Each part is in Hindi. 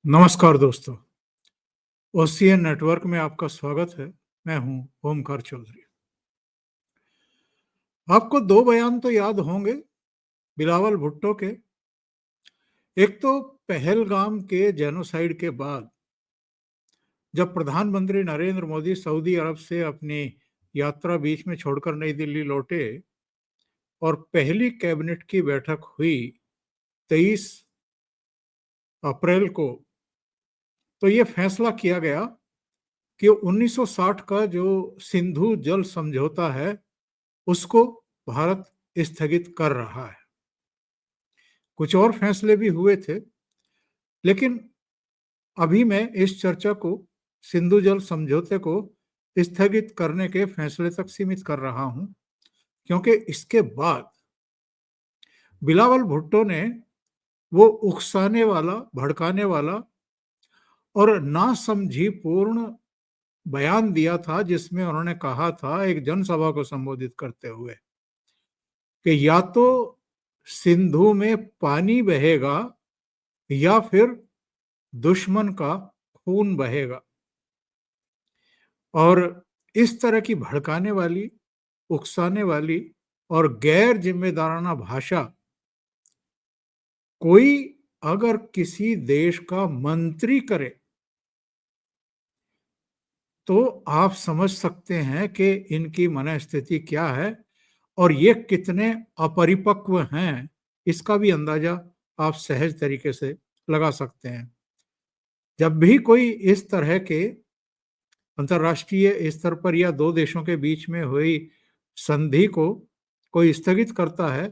नमस्कार दोस्तों, ओसीएन नेटवर्क में आपका स्वागत है। मैं हूं ओमकार चौधरी। आपको दो बयान तो याद होंगे बिलावल भुट्टो के। एक तो पहलगाम के जेनोसाइड के बाद जब प्रधानमंत्री नरेंद्र मोदी सऊदी अरब से अपनी यात्रा बीच में छोड़कर नई दिल्ली लौटे और पहली कैबिनेट की बैठक हुई 23 अप्रैल को, तो ये फैसला किया गया कि 1960 का जो सिंधु जल समझौता है उसको भारत स्थगित कर रहा है। कुछ और फैसले भी हुए थे, लेकिन अभी मैं इस चर्चा को सिंधु जल समझौते को स्थगित करने के फैसले तक सीमित कर रहा हूं, क्योंकि इसके बाद बिलावल भुट्टो ने वो उकसाने वाला, भड़काने वाला और नासमझी पूर्ण बयान दिया था जिसमें उन्होंने कहा था एक जनसभा को संबोधित करते हुए कि या तो सिंधु में पानी बहेगा या फिर दुश्मन का खून बहेगा। और इस तरह की भड़काने वाली, उकसाने वाली और गैर जिम्मेदाराना भाषा कोई अगर किसी देश का मंत्री करे तो आप समझ सकते हैं कि इनकी मनःस्थिति क्या है और ये कितने अपरिपक्व हैं, इसका भी अंदाजा आप सहज तरीके से लगा सकते हैं। जब भी कोई इस तरह के अंतर्राष्ट्रीय स्तर पर या दो देशों के बीच में हुई संधि को कोई स्थगित करता है,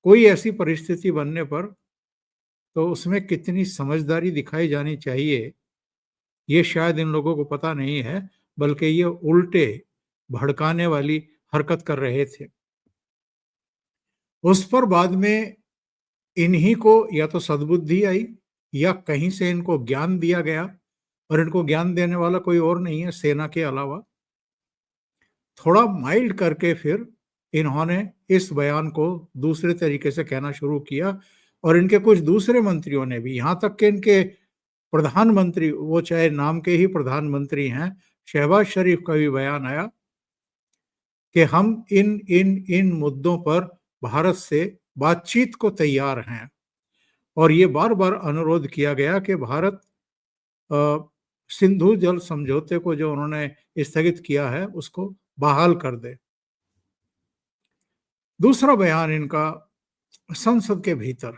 कोई ऐसी परिस्थिति बनने पर, तो उसमें कितनी समझदारी दिखाई जानी चाहिए, ये शायद इन लोगों को पता नहीं है, बल्कि ये उल्टे भड़काने वाली हरकत कर रहे थे। उस पर बाद में इन्हीं को या तो सद्बुद्धि आई या कहीं से इनको ज्ञान दिया गया, और इनको ज्ञान देने वाला कोई और नहीं है सेना के अलावा। थोड़ा माइल्ड करके फिर इन्होंने इस बयान को दूसरे तरीके से कहना शुरू किया, और इनके कुछ दूसरे मंत्रियों ने भी, यहाँ तक कि इनके प्रधानमंत्री, वो चाहे नाम के ही प्रधानमंत्री हैं, शहबाज शरीफ का भी बयान आया कि हम इन इन इन मुद्दों पर भारत से बातचीत को तैयार हैं। और ये बार बार अनुरोध किया गया कि भारत सिंधु जल समझौते को जो उन्होंने स्थगित किया है उसको बहाल कर दे। दूसरा बयान इनका संसद के भीतर,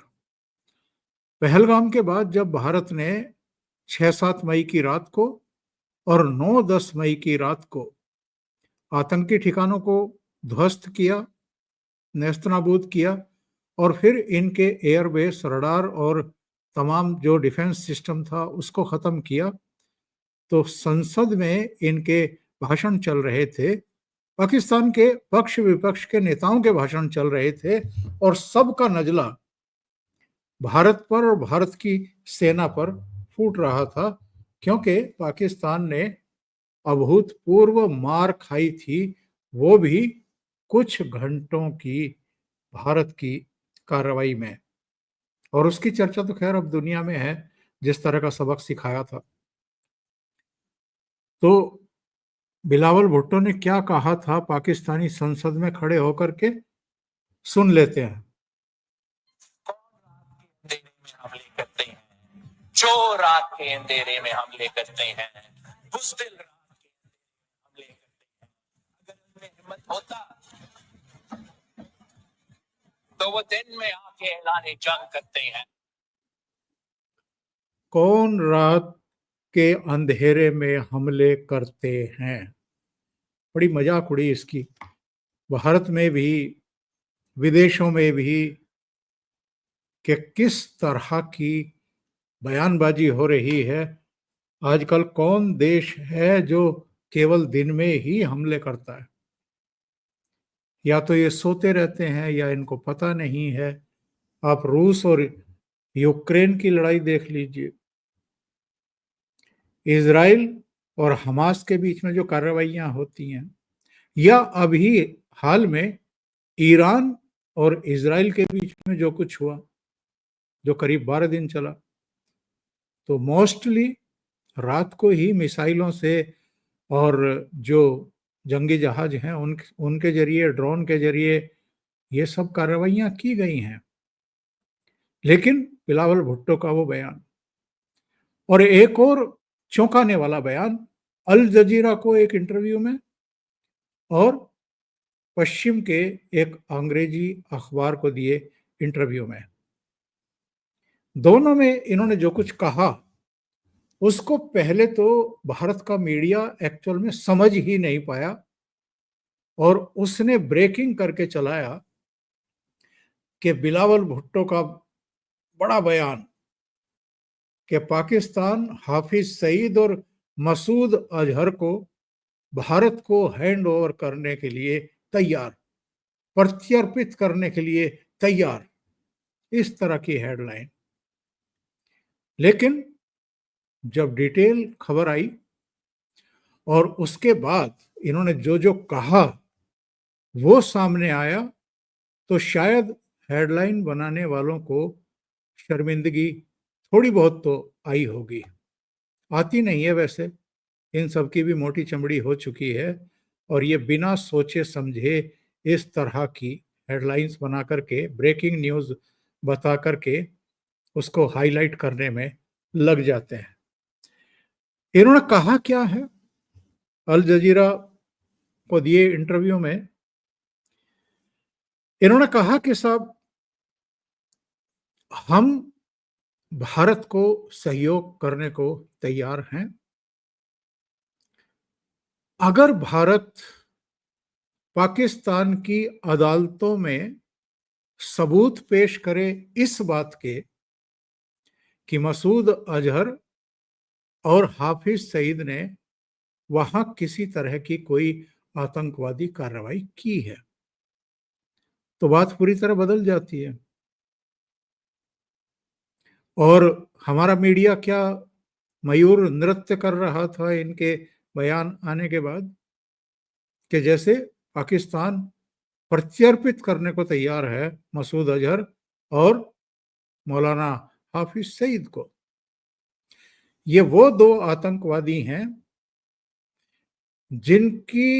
पहलगाम के बाद जब भारत ने 6-7 मई की रात को और 9-10 मई की रात को आतंकी ठिकानों को ध्वस्त किया, नेस्तनाबूद किया, और फिर इनके एयरबेस, रडार और तमाम जो डिफेंस सिस्टम था उसको खत्म किया, तो संसद में इनके भाषण चल रहे थे, पाकिस्तान के पक्ष विपक्ष के नेताओं के भाषण चल रहे थे, और सबका नजला भारत पर और भारत की सेना पर फूट रहा था, क्योंकि पाकिस्तान ने अभूतपूर्व मार खाई थी, वो भी कुछ घंटों की भारत की कार्रवाई में। और उसकी चर्चा तो खैर अब दुनिया में है, जिस तरह का सबक सिखाया था। तो बिलावल भुट्टो ने क्या कहा था पाकिस्तानी संसद में खड़े होकर के, सुन लेते हैं। अंधेरे में हमले करते हैं, जो रात के अंधेरे में हमले करते हैं, बुज़दिल रात के हमले करते हैं। अगर उनमें हिम्मत होता तो वो दिन में आके ऐलान जंग करते हैं। कौन रात के अंधेरे में हमले करते हैं? बड़ी मजाक उड़ी इसकी, भारत में भी विदेशों में भी, कि किस तरह की बयानबाजी हो रही है। आजकल कौन देश है जो केवल दिन में ही हमले करता है? या तो ये सोते रहते हैं या इनको पता नहीं है। आप रूस और यूक्रेन की लड़ाई देख लीजिए, इजराइल और हमास के बीच में जो कार्रवाइयां होती हैं, या अभी हाल में ईरान और इजराइल के बीच में जो कुछ हुआ, जो करीब 12 दिन चला, तो मोस्टली रात को ही मिसाइलों से और जो जंगी जहाज हैं उनके जरिए, ड्रोन के जरिए ये सब कार्रवाइयां की गई हैं। लेकिन बिलावल भुट्टो का वो बयान, और एक और चौंकाने वाला बयान अल जजीरा को एक इंटरव्यू में और पश्चिम के एक अंग्रेजी अखबार को दिए इंटरव्यू में, दोनों में इन्होंने जो कुछ कहा उसको पहले तो भारत का मीडिया एक्चुअल में समझ ही नहीं पाया, और उसने ब्रेकिंग करके चलाया कि बिलावल भुट्टो का बड़ा बयान कि पाकिस्तान हाफिज सईद और मसूद अजहर को भारत को हैंड ओवर करने के लिए तैयार, प्रत्यर्पित करने के लिए तैयार, इस तरह की हेडलाइन। लेकिन जब डिटेल खबर आई और उसके बाद इन्होंने जो जो कहा वो सामने आया, तो शायद हेडलाइन बनाने वालों को शर्मिंदगी थोड़ी बहुत तो आई होगी। आती नहीं है वैसे, इन सब की भी मोटी चमड़ी हो चुकी है, और ये बिना सोचे समझे इस तरह की हेडलाइंस बना करके, ब्रेकिंग न्यूज़ बता करके उसको हाईलाइट करने में लग जाते हैं। इन्होंने कहा क्या है अल जजीरा को दिए इंटरव्यू में? इन्होंने कहा कि साहब, हम भारत को सहयोग करने को तैयार हैं। अगर भारत पाकिस्तान की अदालतों में सबूत पेश करे इस बात के कि मसूद अजहर और हाफिज सईद ने वहां किसी तरह की कोई आतंकवादी कार्रवाई की है, तो बात पूरी तरह बदल जाती है। और हमारा मीडिया क्या मयूर नृत्य कर रहा था इनके बयान आने के बाद, कि जैसे पाकिस्तान प्रत्यर्पित करने को तैयार है मसूद अजहर और मौलाना हाफिज सईद को। ये वो दो आतंकवादी हैं जिनकी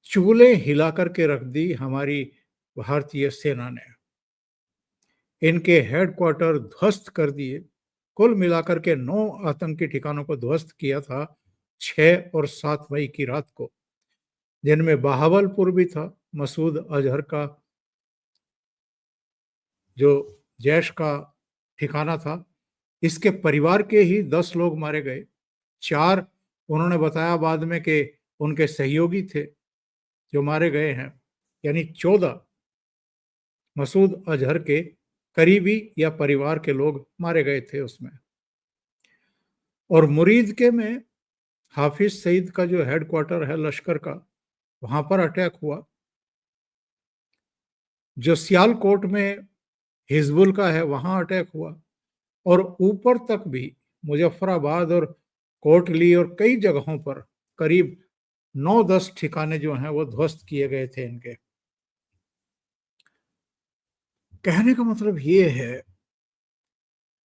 चूलें हिला करके रख दी हमारी भारतीय सेना ने। इनके हेडक्वार्टर ध्वस्त कर दिए। कुल मिलाकर के 9 आतंकी ठिकानों को ध्वस्त किया था 6 और 7 मई की रात को, जिनमें बहावलपुर भी था, मसूद अजहर का जो जैश का ठिकाना था। इसके परिवार के ही 10 लोग मारे गए। 4 उन्होंने बताया बाद में कि उनके सहयोगी थे जो मारे गए हैं, यानी 14 मसूद अजहर के करीबी या परिवार के लोग मारे गए थे उसमें। और मुरीद के में हाफिज सईद का जो हेडक्वार्टर है लश्कर का, वहां पर अटैक हुआ। जो सियालकोट में हिजबुल का है वहां अटैक हुआ। और ऊपर तक भी मुजफ्फराबाद और कोटली और कई जगहों पर करीब 9-10 ठिकाने जो हैं वो ध्वस्त किए गए थे इनके। कहने का मतलब ये है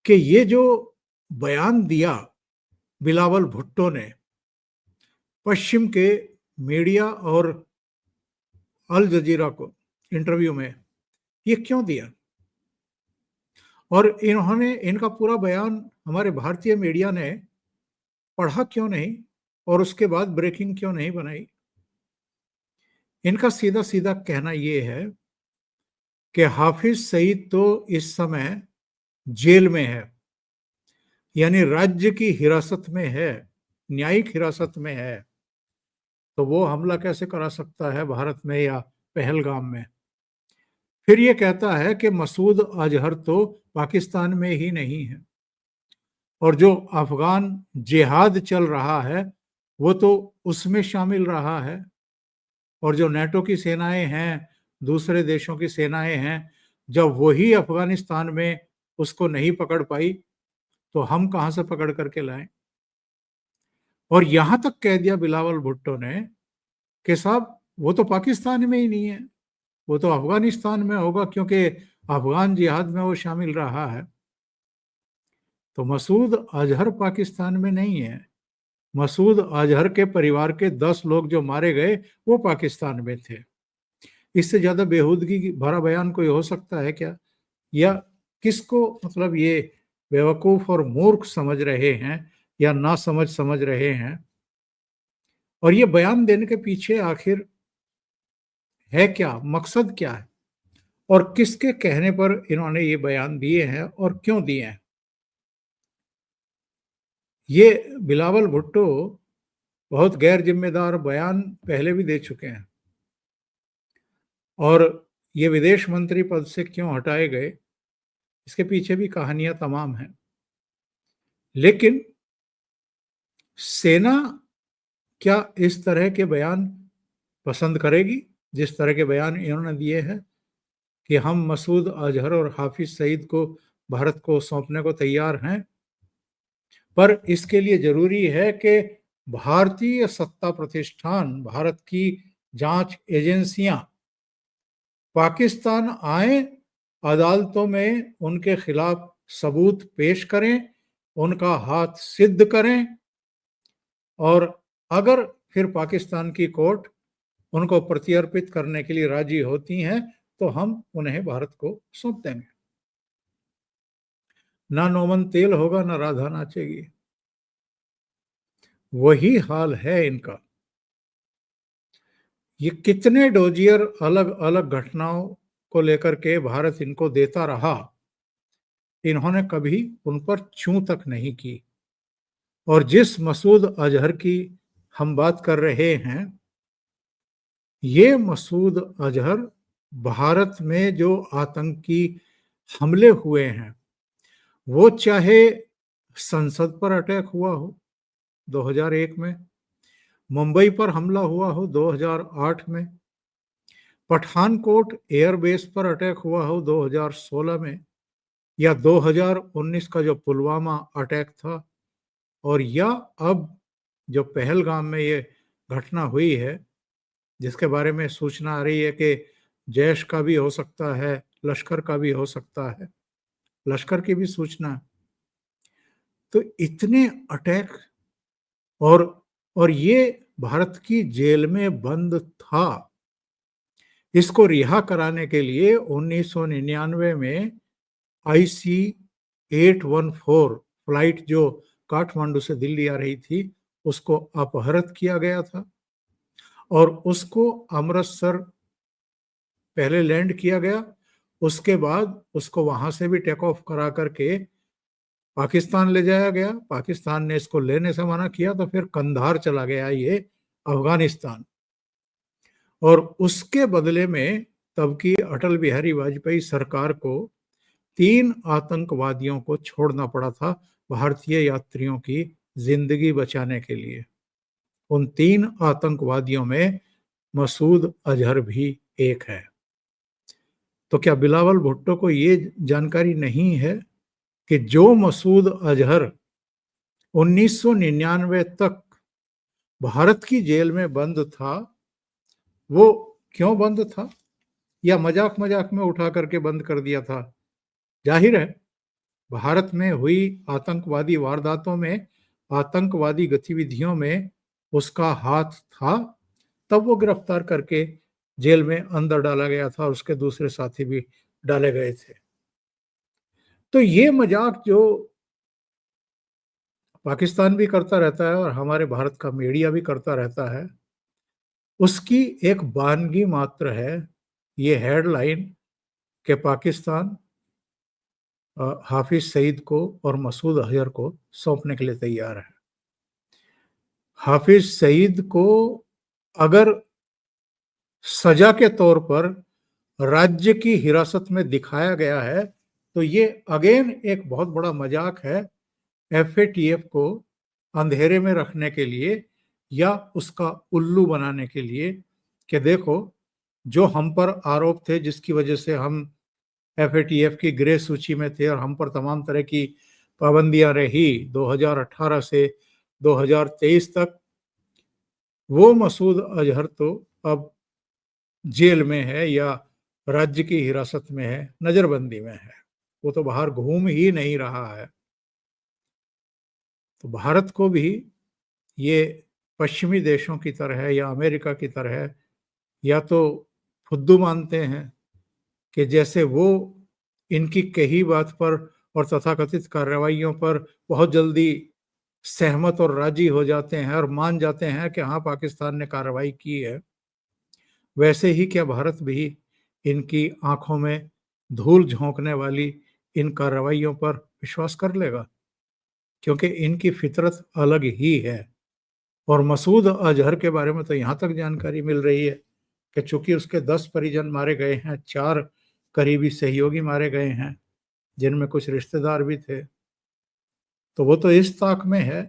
कि ये जो बयान दिया बिलावल भुट्टो ने पश्चिम के मीडिया और अल जजीरा को इंटरव्यू में, ये क्यों दिया? और इन्होंने इनका पूरा बयान हमारे भारतीय मीडिया ने पढ़ा क्यों नहीं, और उसके बाद ब्रेकिंग क्यों नहीं बनाई? इनका सीधा सीधा कहना ये है कि हाफिज सईद तो इस समय जेल में है, यानी राज्य की हिरासत में है, न्यायिक हिरासत में है, तो वो हमला कैसे करा सकता है भारत में या पहलगाम में? फिर ये कहता है कि मसूद अजहर तो पाकिस्तान में ही नहीं है, और जो अफगान जिहाद चल रहा है वो तो उसमें शामिल रहा है, और जो नेटो की सेनाएं हैं, दूसरे देशों की सेनाएं हैं, जब वही अफगानिस्तान में उसको नहीं पकड़ पाई तो हम कहां से पकड़ करके लाएं? और यहां तक कह दिया बिलावल भुट्टो ने कि साहब वो तो पाकिस्तान में ही नहीं है, वो तो अफगानिस्तान में होगा, क्योंकि अफगान जिहाद में वो शामिल रहा है। तो मसूद अजहर पाकिस्तान में नहीं है। मसूद अजहर के परिवार के 10 लोग जो मारे गए वो पाकिस्तान में थे। इससे ज्यादा बेहूदगी भरा बयान कोई हो सकता है क्या? या किसको मतलब ये बेवकूफ और मूर्ख समझ रहे हैं या ना समझ रहे हैं? और ये बयान देने के पीछे आखिर है क्या, मकसद क्या है, और किसके कहने पर इन्होंने ये बयान दिए हैं और क्यों दिए हैं? ये बिलावल भुट्टो बहुत गैर जिम्मेदार बयान पहले भी दे चुके हैं, और ये विदेश मंत्री पद से क्यों हटाए गए, इसके पीछे भी कहानियां तमाम हैं। लेकिन सेना क्या इस तरह के बयान पसंद करेगी, जिस तरह के बयान इन्होंने दिए हैं कि हम मसूद अजहर और हाफिज सईद को भारत को सौंपने को तैयार हैं? पर इसके लिए जरूरी है कि भारतीय सत्ता प्रतिष्ठान, भारत की जांच एजेंसियां पाकिस्तान आए, अदालतों में उनके खिलाफ सबूत पेश करें, उनका हाथ सिद्ध करें, और अगर फिर पाकिस्तान की कोर्ट उनको प्रत्यर्पित करने के लिए राजी होती हैं तो हम उन्हें भारत को सौंप देंगे। ना नोमन तेल होगा ना राधा नाचेगी, वही हाल है इनका। ये कितने डोजियर अलग अलग घटनाओं को लेकर के भारत इनको देता रहा, इन्होंने कभी उन पर चूं तक नहीं की। और जिस मसूद अजहर की हम बात कर रहे हैं, ये मसूद अजहर भारत में जो आतंकी हमले हुए हैं, वो चाहे संसद पर अटैक हुआ हो 2001 में, मुंबई पर हमला हुआ हो 2008 में, पठानकोट एयरबेस पर अटैक हुआ हो 2016 में, या 2019 का जो पुलवामा अटैक था, और या अब जो पहलगाम में ये घटना हुई है, जिसके बारे में सूचना आ रही है कि जैश का भी हो सकता है, लश्कर का भी हो सकता है, लश्कर की भी सूचना। तो इतने अटैक, और और ये भारत की जेल में बंद था। इसको रिहा कराने के लिए 1999 में IC 814 फ्लाइट जो काठमांडू से दिल्ली आ रही थी, उसको अपहृत किया गया था, और उसको अमृतसर पहले लैंड किया गया, उसके बाद उसको वहां से भी टेक ऑफ करा करके पाकिस्तान ले जाया गया। पाकिस्तान ने इसको लेने से मना किया, तो फिर कंधार चला गया ये अफगानिस्तान। और उसके बदले में तब की अटल बिहारी वाजपेयी सरकार को 3 आतंकवादियों को छोड़ना पड़ा था भारतीय यात्रियों की जिंदगी बचाने के लिए। उन 3 आतंकवादियों में मसूद अजहर भी एक है। तो क्या बिलावल भुट्टो को ये जानकारी नहीं है कि जो मसूद अजहर 1999 तक भारत की जेल में बंद था, वो क्यों बंद था, या मजाक मजाक में उठा करके बंद कर दिया था? जाहिर है भारत में हुई आतंकवादी वारदातों में, आतंकवादी गतिविधियों में उसका हाथ था, तब वो गिरफ्तार करके जेल में अंदर डाला गया था, और उसके दूसरे साथी भी डाले गए थे। तो ये मजाक जो पाकिस्तान भी करता रहता है और हमारे भारत का मीडिया भी करता रहता है, उसकी एक वानगी मात्र है ये हेडलाइन कि पाकिस्तान हाफिज सईद को और मसूद अजहर को सौंपने के लिए तैयार है। हाफिज सईद को अगर सजा के तौर पर राज्य की हिरासत में दिखाया गया है, तो ये अगेन एक बहुत बड़ा मजाक है FATF को अंधेरे में रखने के लिए, या उसका उल्लू बनाने के लिए कि देखो जो हम पर आरोप थे, जिसकी वजह से हम FATF की ग्रे सूची में थे और हम पर तमाम तरह की पाबंदियां रही 2018 से 2023 तक, वो मसूद अजहर तो अब जेल में है या राज्य की हिरासत में है, नजरबंदी में है, वो तो बाहर घूम ही नहीं रहा है। तो भारत को भी ये पश्चिमी देशों की तरह या अमेरिका की तरह या तो फुद्दू मानते हैं कि जैसे वो इनकी कही बात पर और तथाकथित कार्रवाइयों पर बहुत जल्दी सहमत और राजी हो जाते हैं और मान जाते हैं कि हाँ, पाकिस्तान ने कार्रवाई की है। वैसे ही क्या भारत भी इनकी आंखों में धूल झोंकने वाली इन कार्रवाइयों पर विश्वास कर लेगा? क्योंकि इनकी फितरत अलग ही है। और मसूद अजहर के बारे में तो यहाँ तक जानकारी मिल रही है कि चूंकि उसके 10 परिजन मारे गए हैं, 4 करीबी सहयोगी मारे गए हैं, जिनमें कुछ रिश्तेदार भी थे, तो वो तो इस ताक में है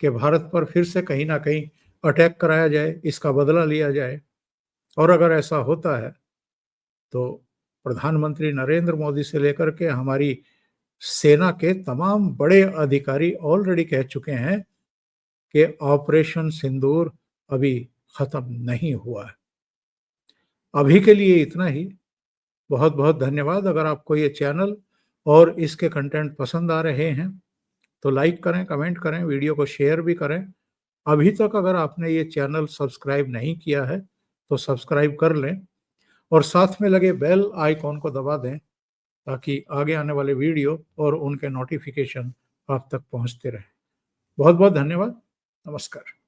कि भारत पर फिर से कहीं ना कहीं अटैक कराया जाए, इसका बदला लिया जाए। और अगर ऐसा होता है तो प्रधानमंत्री नरेंद्र मोदी से लेकर के हमारी सेना के तमाम बड़े अधिकारी ऑलरेडी कह चुके हैं कि ऑपरेशन सिंदूर अभी खत्म नहीं हुआ है। अभी के लिए इतना ही। बहुत बहुत धन्यवाद। अगर आपको ये चैनल और इसके कंटेंट पसंद आ रहे हैं तो लाइक करें, कमेंट करें, वीडियो को शेयर भी करें। अभी तक अगर आपने ये चैनल सब्सक्राइब नहीं किया है तो सब्सक्राइब कर लें और साथ में लगे बेल आइकॉन को दबा दें ताकि आगे आने वाले वीडियो और उनके नोटिफिकेशन आप तक पहुंचते रहें। बहुत बहुत धन्यवाद। नमस्कार।